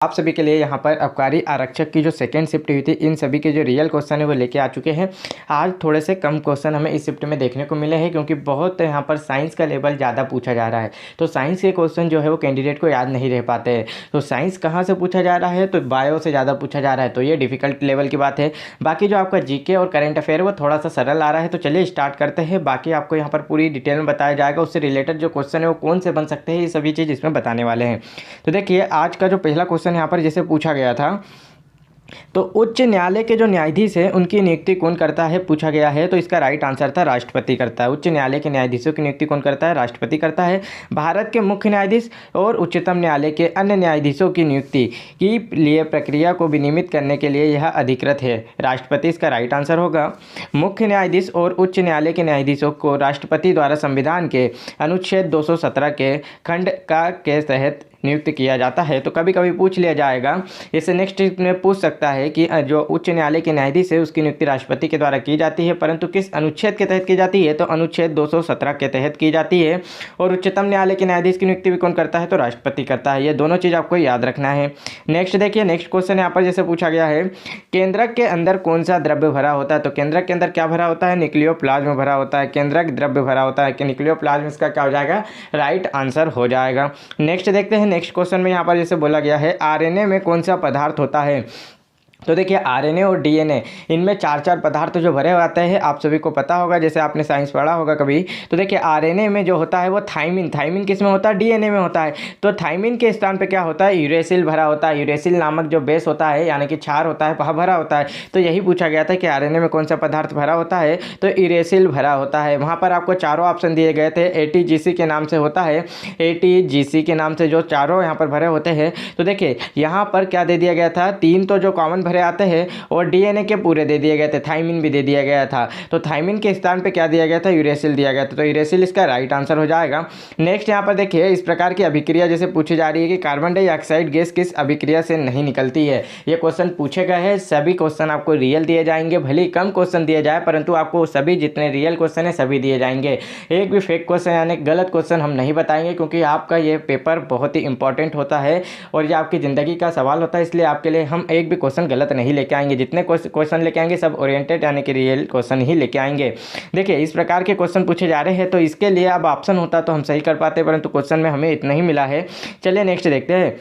आप सभी के लिए यहाँ पर आबकारी आरक्षक की जो सेकंड शिफ्ट हुई थी, इन सभी के जो रियल क्वेश्चन है वो लेके आ चुके हैं। आज थोड़े से कम क्वेश्चन हमें इस शिफ्ट में देखने को मिले हैं, क्योंकि बहुत यहाँ पर साइंस का लेवल ज़्यादा पूछा जा रहा है। तो साइंस के क्वेश्चन जो है वो कैंडिडेट को याद नहीं रह पाते हैं। तो साइंस कहाँ से पूछा जा रहा है, तो बायो से ज़्यादा पूछा जा रहा है, तो ये डिफिकल्ट लेवल की बात है। बाकी जो आपका जीके और करंट अफेयर वो थोड़ा सा सरल आ रहा है। तो चलिए स्टार्ट करते हैं। बाकी आपको यहाँ पर पूरी डिटेल में बताया जाएगा, उससे रिलेटेड जो क्वेश्चन है वो कौन से बन सकते हैं, ये सभी चीज़ इसमें बताने वाले हैं। तो देखिए, आज का जो पहला क्वेश्चन यहाँ पर जैसे पूछा गया था, तो उच्च न्यायालय के जो न्यायाधीश हैं उनकी नियुक्ति कौन करता है, पूछा गया है। तो इसका राइट आंसर था राष्ट्रपति करता है। उच्च न्यायालय के न्यायाधीशों की नियुक्ति कौन करता है, राष्ट्रपति करता है। भारत के मुख्य न्यायाधीश और उच्चतम न्यायालय के अन्य न्यायाधीशों की नियुक्ति के लिए प्रक्रिया को विनियमित करने के लिए यह अधिकृत है, राष्ट्रपति इसका राइट आंसर होगा। मुख्य न्यायाधीश और उच्च न्यायालय के न्यायाधीशों को राष्ट्रपति द्वारा संविधान के अनुच्छेद 217 के खंड का के तहत नियुक्त किया जाता है। तो कभी कभी पूछ लिया जाएगा, जैसे नेक्स्ट में पूछ सकता है कि जो उच्च न्यायालय के न्यायाधीश है उसकी नियुक्ति राष्ट्रपति के द्वारा की जाती है, परंतु किस अनुच्छेद के तहत की जाती है, तो अनुच्छेद 217 के तहत की जाती है। और उच्चतम न्यायालय के न्यायाधीश की नियुक्ति भी कौन करता है, तो राष्ट्रपति करता है। ये दोनों चीज़ आपको याद रखना है। नेक्स्ट देखिए, नेक्स्ट क्वेश्चन यहाँ पर जैसे पूछा गया है, केंद्रक के अंदर कौन सा द्रव्य भरा होता है। तो केंद्रक के अंदर क्या भरा होता है, न्यूक्लियोप्लाज्म भरा होता है। केंद्रक द्रव्य भरा होता है कि न्यूक्लियोप्लाज्म, इसका क्या हो जाएगा, राइट आंसर हो जाएगा। नेक्स्ट देखते हैं, नेक्स्ट क्वेश्चन में यहाँ पर जैसे बोला गया है, आरएनए में कौन सा पदार्थ होता है। तो देखिए, आरएनए और डीएनए इनमें चार चार पदार्थ जो भरे होते हैं, आप सभी को पता होगा, जैसे आपने साइंस पढ़ा होगा कभी। तो देखिए, आरएनए में जो होता है वो थाइमिन, थाइमिन किस में होता है, डीएनए में होता है। तो थाइमिन के स्थान पे क्या होता है, यूरेसिल भरा होता है। यूरेसिल नामक जो बेस होता है, यानी कि क्षार होता है, वह भरा होता है। तो यही पूछा गया था कि आरएनए में कौन सा पदार्थ भरा होता है, तो यूरेसिल भरा होता है। वहाँ पर आपको चारों ऑप्शन दिए गए थे, एटीजीसी के नाम से होता है, एटीजीसी के नाम से जो चारों यहाँ पर भरे होते हैं। तो देखिए, यहाँ पर क्या दे दिया गया था, तीन तो जो कॉमन भरे आते हैं और डीएनए के पूरे दे दिए गए थे, थाइमिन भी दे दिया गया था। तो थाइमिन के स्थान पे क्या दिया गया था, यूरेसिल दिया गया था। तो यूरेसिल इसका राइट आंसर हो जाएगा। नेक्स्ट यहाँ पर देखिए, इस प्रकार की अभिक्रिया जैसे पूछी जा रही है कि कार्बन डाइऑक्साइड गैस किस अभिक्रिया से नहीं निकलती है, ये क्वेश्चन पूछे गए हैं। सभी क्वेश्चन आपको रियल दिए जाएंगे, भले ही कम क्वेश्चन दिए जाए, परंतु आपको सभी जितने रियल क्वेश्चन है सभी दिए जाएंगे। एक भी फेक क्वेश्चन यानी गलत क्वेश्चन हम नहीं बताएंगे, क्योंकि आपका ये पेपर बहुत ही इंपॉर्टेंट होता है और ये आपकी ज़िंदगी का सवाल होता है। इसलिए आपके लिए हम एक भी क्वेश्चन गलत नहीं लेके आएंगे। जितने क्वेश्चन लेके आएंगे सब ओरिएंटेड यानी कि रियल क्वेश्चन ही लेके आएंगे। देखिए, इस प्रकार के क्वेश्चन पूछे जा रहे हैं, तो इसके लिए अब ऑप्शन होता तो हम सही कर पाते, परंतु क्वेश्चन में हमें इतना ही मिला है। चलिए नेक्स्ट देखते हैं।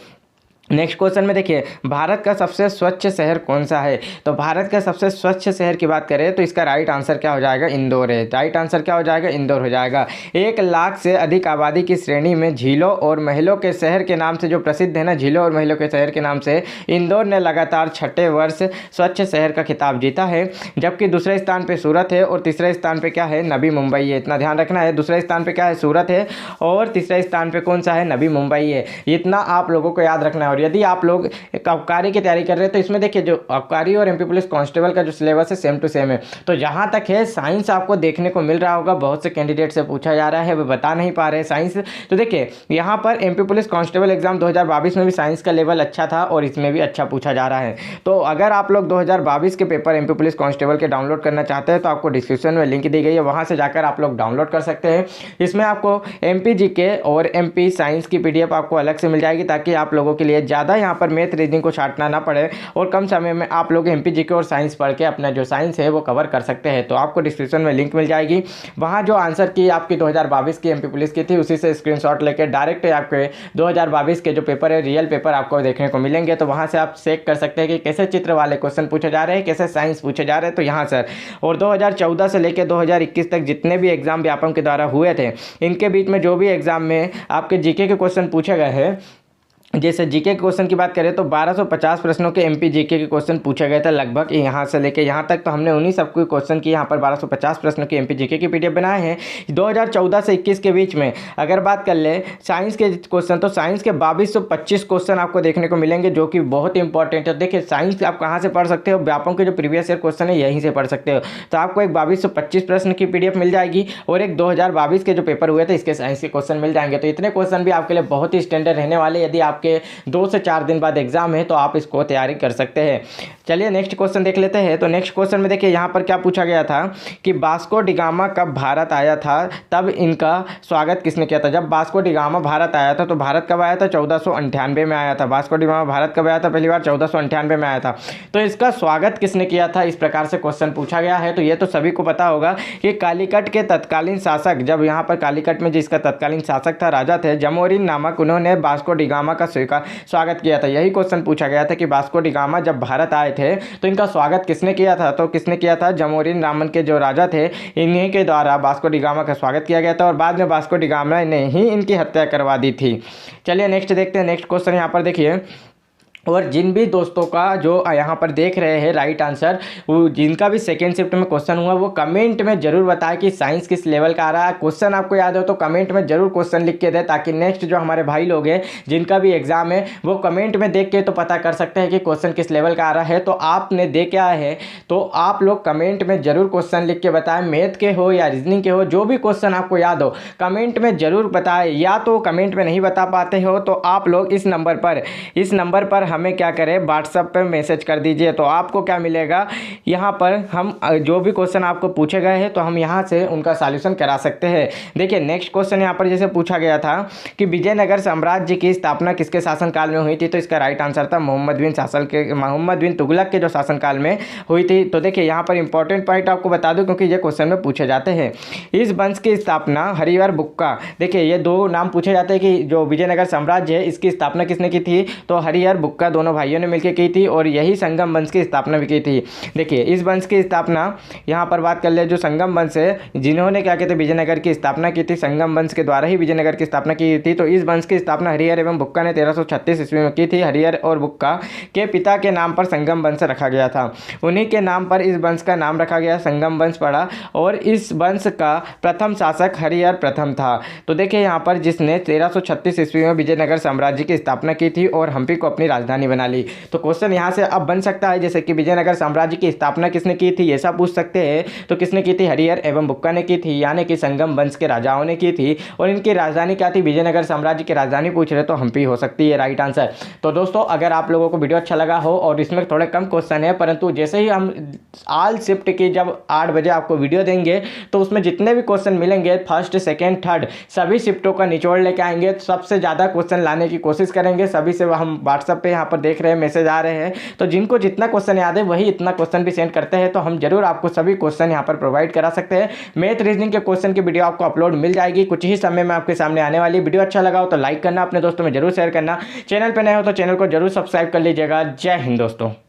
नेक्स्ट क्वेश्चन में देखिए, भारत का सबसे स्वच्छ शहर कौन सा है। तो भारत का सबसे स्वच्छ शहर की बात करें तो इसका राइट आंसर क्या हो जाएगा, इंदौर है। राइट आंसर क्या हो जाएगा, इंदौर हो जाएगा। 1 लाख से अधिक आबादी की श्रेणी में झीलों और महलों के शहर के नाम से जो प्रसिद्ध है ना, झीलों और महलों के शहर के नाम से इंदौर ने लगातार 6ठे वर्ष स्वच्छ शहर का खिताब जीता है। जबकि दूसरे स्थान पर सूरत है और तीसरे स्थान पर क्या है, नवी मुंबई है। इतना ध्यान रखना है, दूसरे स्थान पर क्या है, सूरत है और तीसरे स्थान पर कौन सा है, नवी मुंबई है। इतना आप लोगों को याद रखना है। यदि आप लोग आबकारी की तैयारी कर रहे हैं तो इसमें देखिए, जो आबकारी और एमपी पुलिस कांस्टेबल का जो सिलेबस है सेम टू सेम है। तो जहां तक है साइंस आपको देखने को मिल रहा होगा, बहुत से कैंडिडेट से पूछा जा रहा है, वे बता नहीं पा रहे साइंस। तो देखिए, यहां पर एमपी पुलिस कांस्टेबल एग्जाम 2022 में भी साइंस का लेवल अच्छा था और इसमें भी अच्छा पूछा जा रहा है। तो अगर आप लोग 2022 के पेपर एमपी पुलिस कांस्टेबल के डाउनलोड करना चाहते हैं तो आपको डिस्क्रिप्शन में लिंक दी गई है, वहां से जाकर आप लोग डाउनलोड कर सकते हैं। इसमें आपको एमपी जीके और एमपी साइंस की पीडीएफ आपको अलग से मिल जाएगी, ताकि आप लोगों के लिए ज़्यादा यहाँ पर मैथ रीजनिंग को छांटना ना पड़े और कम समय में आप लोग एमपी जीके और साइंस पढ़ के अपना जो साइंस है वो कवर कर सकते हैं। तो आपको डिस्क्रिप्शन में लिंक मिल जाएगी, वहाँ जो आंसर की आपकी 2022 की एमपी पुलिस की थी उसी से स्क्रीनशॉट लेकर डायरेक्ट आपके 2022 के जो पेपर है, रियल पेपर आपको देखने को मिलेंगे। तो वहाँ से आप चेक कर सकते हैं कि कैसे चित्र वाले क्वेश्चन पूछे जा रहे हैं, कैसे साइंस पूछे जा रहे हैं। तो यहाँ सर, और 2014 से लेकर 2021 तक जितने भी एग्जाम व्यापम के द्वारा हुए थे, इनके बीच में जो भी एग्जाम में आपके जीके के क्वेश्चन पूछे गए हैं, जैसे जीके के क्वेश्चन की बात करें तो 1250 प्रश्नों के एमपी जीके के क्वेश्चन पूछे गए थे लगभग यहाँ से लेके यहाँ तक। तो हमने उन्हीं सबको क्वेश्चन की यहाँ पर 1250 प्रश्नों के एमपी जीके की पीडीएफ बनाए हैं। 2014 से 21 के बीच में अगर बात कर ले साइंस के क्वेश्चन, तो साइंस के 2225 क्वेश्चन आपको देखने को मिलेंगे, जो कि बहुत इंपॉर्टेंट है। देखिए, साइंस आप कहाँ से पढ़ सकते हो, व्यापम के जो प्रीवियस ईयर क्वेश्चन है यहीं से पढ़ सकते हो। तो आपको एक 2225 प्रश्न की पीडीएफ मिल जाएगी और एक 2022 के जो पेपर हुए थे इसके साइंस के क्वेश्चन मिल जाएंगे। तो इतने क्वेश्चन भी आपके लिए बहुत ही स्टैंडर्ड रहने वाले। यदि आप आपके 2 से 4 दिन बाद एग्जाम है, तो आप इसको तैयारी कर सकते हैं। चलिए नेक्स्ट क्वेश्चन देख लेते हैं। तो नेक्स्ट क्वेश्चन में देखिए यहाँ पर क्या पूछा गया था कि वास्को डी गामा कब भारत आया था, तब इनका स्वागत किसने किया था। जब वास्को डी गामा भारत आया था तो भारत कब आया था, 1498 में आया था। वास्को डी गामा भारत कब आया था, पहली बार 1498 में आया था। तो इसका स्वागत किसने किया था, इस प्रकार से क्वेश्चन पूछा गया है। तो ये तो सभी को पता होगा कि कालीकट के तत्कालीन शासक, जब यहाँ पर कालीकट में जिसका तत्कालीन शासक था, राजा थे जमोरिन नामक, उन्होंने वास्को डी गामा का स्वागत किया था। यही क्वेश्चन पूछा गया था कि वास्को डी गामा जब भारत आए थे तो इनका स्वागत किसने किया था। तो किसने किया था, जमोरिन नामन के जो राजा थे, इन्हीं के द्वारा वास्को डी गामा का स्वागत किया गया था और बाद में वास्को डी गामा ने ही इनकी हत्या करवा दी थी। चलिए नेक्स्ट देखते हैं। नेक्स्ट क्वेश्चन यहाँ पर देखिए, और जिन भी दोस्तों का जो यहाँ पर देख रहे हैं राइट आंसर, वो जिनका भी सेकेंड शिफ्ट में क्वेश्चन हुआ वो कमेंट में जरूर बताएं कि साइंस किस लेवल का आ रहा है। क्वेश्चन आपको याद हो तो कमेंट में जरूर क्वेश्चन लिख के दें, ताकि नेक्स्ट जो हमारे भाई लोग हैं जिनका भी एग्जाम है वो कमेंट में देख के तो पता कर सकते हैं कि क्वेश्चन किस लेवल का आ रहा है। तो आपने दे क्या है, तो आप लोग कमेंट में जरूर क्वेश्चन लिख के बताएं, मैथ के हो या रीजनिंग के हो, जो भी क्वेश्चन आपको याद हो कमेंट में जरूर बताएं। या तो कमेंट में नहीं बता पाते हो तो आप लोग इस नंबर पर हमें क्या करें, व्हाट्सएप पे मैसेज कर दीजिए। तो आपको क्या मिलेगा, यहाँ पर हम जो भी क्वेश्चन आपको पूछे गए हैं तो हम यहाँ से उनका सॉल्यूशन करा सकते हैं। देखिए नेक्स्ट क्वेश्चन यहाँ पर जैसे पूछा गया था कि विजयनगर साम्राज्य की स्थापना किसके शासनकाल में हुई थी। तो इसका राइट आंसर था मोहम्मद बिन तुगलक के जो शासनकाल में हुई थी। तो देखिए यहाँ पर इंपॉर्टेंट पॉइंट आपको बता दूं क्योंकि ये क्वेश्चन में पूछे जाते हैं। इस वंश की स्थापना हरिहर बुक्का, देखिए ये दो नाम पूछे जाते हैं कि जो विजयनगर साम्राज्य है इसकी स्थापना किसने की थी। तो हरिहर बुक्का दोनों भाइयों ने मिलकर की थी और यही संगम वंश की स्थापना भी की थी। देखिए इस वंश की स्थापना, यहाँ पर बात कर ले जो संगम वंश है, जिन्होंने क्या कहते विजयनगर की स्थापना की थी, संगम वंश के द्वारा ही विजयनगर की स्थापना की थी। तो इस वंश की स्थापना हरिहर एवं बुक्का ने 1336 ईस्वी में की थी। हरिहर और बुक्का के पिता के नाम पर संगम वंश रखा गया था, उन्हीं के नाम पर इस वंश का नाम रखा गया, संगम वंश पड़ा। और इस वंश का प्रथम शासक हरिहर प्रथम था। तो देखिए यहाँ पर जिसने 1336 ईस्वी में विजयनगर साम्राज्य की स्थापना की थी और हम्पी को अपनी राजधानी बना ली। तो क्वेश्चन यहाँ से अब बन सकता है जैसे कि विजयनगर साम्राज्य की स्थापना किसने की थी, ऐसा पूछ सकते हैं। तो किसने की थी, हरिहर एवं बुक्का ने की थी, यानी कि संगम वंश के राजाओं ने की थी। और इनकी राजधानी क्या थी, विजयनगर साम्राज्य की राजधानी पूछ रहे तो हम्पी हो सकती है राइट आंसर। तो दोस्तों अगर आप लोगों को वीडियो अच्छा लगा हो और इसमें थोड़े कम क्वेश्चन है, परंतु जैसे ही हम ऑल शिफ्ट की जब 8 बजे आपको वीडियो देंगे तो उसमें जितने भी क्वेश्चन मिलेंगे फर्स्ट सेकेंड थर्ड सभी शिफ्टों का निचोड़ लेके आएंगे। सबसे ज़्यादा क्वेश्चन लाने की कोशिश करेंगे। सभी से हम व्हाट्सएप पे यहाँ पर देख रहे हैं मैसेज आ रहे हैं, तो जिनको जितना क्वेश्चन याद है वही इतना क्वेश्चन भी सेंड करते हैं। तो हम जरूर आपको सभी क्वेश्चन यहाँ पर प्रोवाइड करा सकते हैं। मैथ रीजनिंग के क्वेश्चन की वीडियो आपको अपलोड मिल जाएगी कुछ ही समय में आपके सामने आने वाली। वीडियो अच्छा लगा हो तो लाइक करना, अपने दोस्तों में जरूर शेयर करना, चैनल पर नए हो तो चैनल को जरूर सब्सक्राइब कर लीजिएगा। जय हिंद दोस्तों।